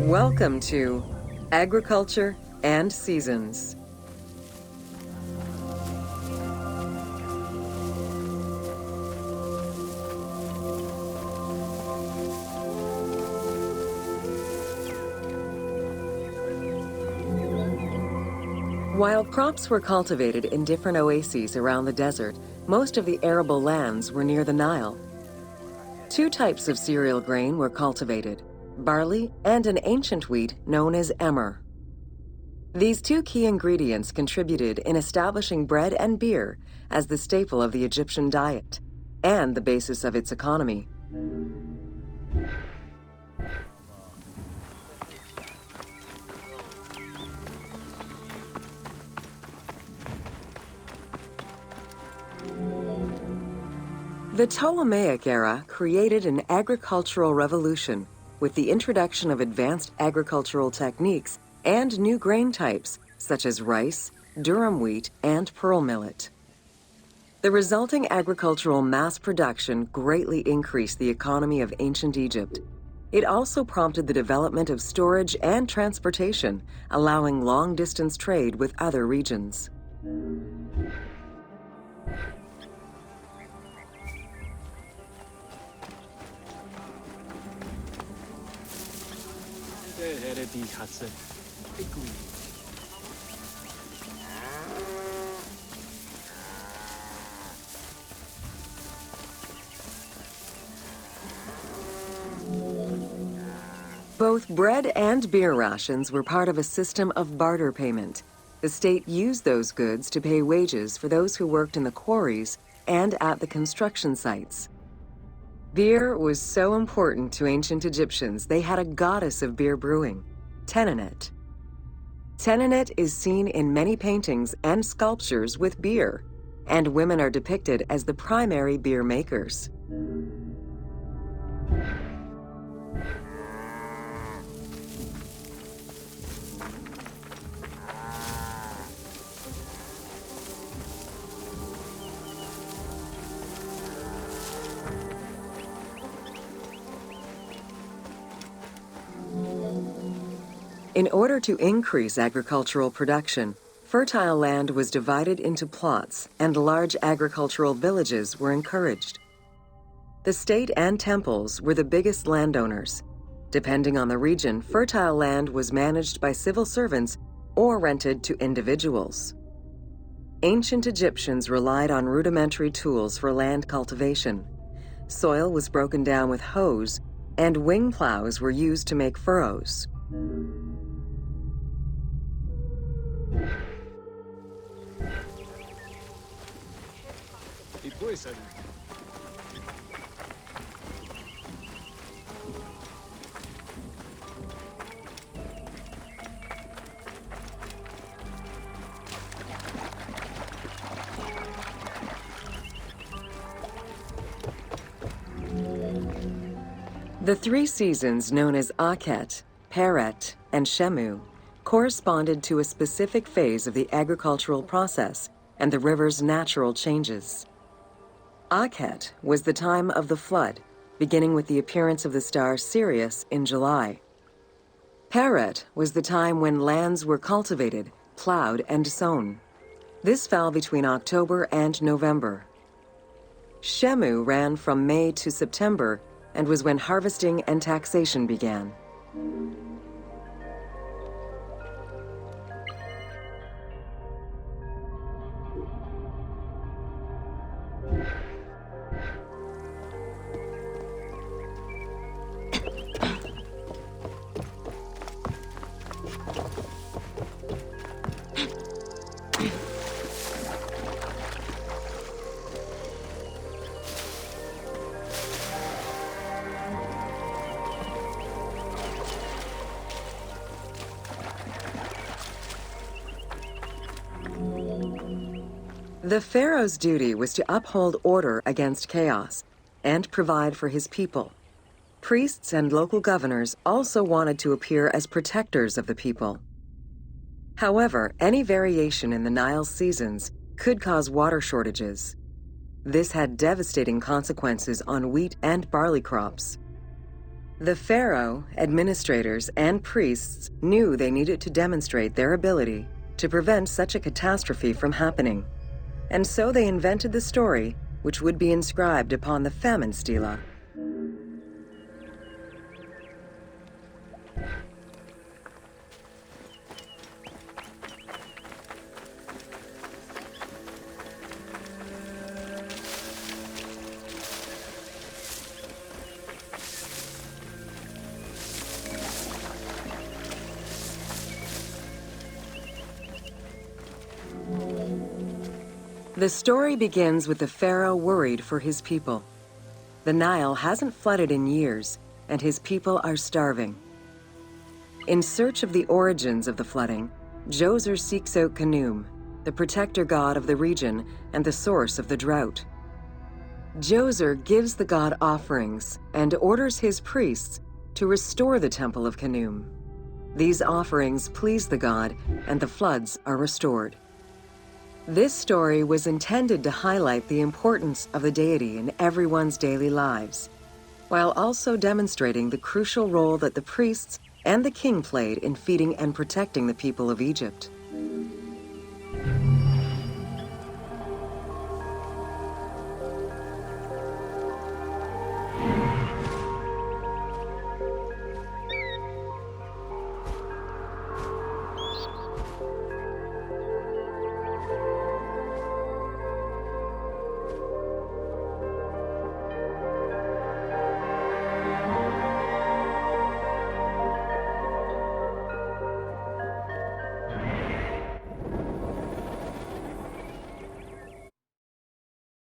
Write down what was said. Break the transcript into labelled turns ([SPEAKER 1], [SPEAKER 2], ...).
[SPEAKER 1] Welcome to Agriculture and Seasons. While crops were cultivated in different oases around the desert, most of the arable lands were near the Nile. Two types of cereal grain were cultivated, barley and an ancient wheat known as emmer. These two key ingredients contributed in establishing bread and beer as the staple of the Egyptian diet and the basis of its economy. The Ptolemaic era created an agricultural revolution with the introduction of advanced agricultural techniques and new grain types such as rice, durum wheat, and pearl millet. The resulting agricultural mass production greatly increased the economy of ancient Egypt. It also prompted the development of storage and transportation, allowing long-distance trade with other regions. Both bread and beer rations were part of a system of barter payment. The state used those goods to pay wages for those who worked in the quarries and at the construction sites. Beer was so important to ancient Egyptians, they had a goddess of beer brewing, Tenenet. Tenenet is seen in many paintings and sculptures with beer, and women are depicted as the primary beer makers. In order to increase agricultural production, fertile land was divided into plots and large agricultural villages were encouraged. The state and temples were the biggest landowners. Depending on the region, fertile land was managed by civil servants or rented to individuals. Ancient Egyptians relied on rudimentary tools for land cultivation. Soil was broken down with hoes, and wing plows were used to make furrows. The three seasons known as Akhet, Peret, and Shemu corresponded to a specific phase of the agricultural process and the river's natural changes. Akhet was the time of the flood, beginning with the appearance of the star Sirius in July. Peret was the time when lands were cultivated, plowed, and sown. This fell between October and November. Shemu ran from May to September and was when harvesting and taxation began. The pharaoh's duty was to uphold order against chaos and provide for his people. Priests and local governors also wanted to appear as protectors of the people. However, any variation in the Nile's seasons could cause water shortages. This had devastating consequences on wheat and barley crops. The pharaoh, administrators, and priests knew they needed to demonstrate their ability to prevent such a catastrophe from happening. And so they invented the story, which would be inscribed upon the famine stela. The story begins with the pharaoh worried for his people. The Nile hasn't flooded in years, and his people are starving. In search of the origins of the flooding, Djoser seeks out Khnum, the protector god of the region and the source of the drought. Djoser gives the god offerings and orders his priests to restore the temple of Khnum. These offerings please the god, and the floods are restored. This story was intended to highlight the importance of the deity in everyone's daily lives, while also demonstrating the crucial role that the priests and the king played in feeding and protecting the people of Egypt.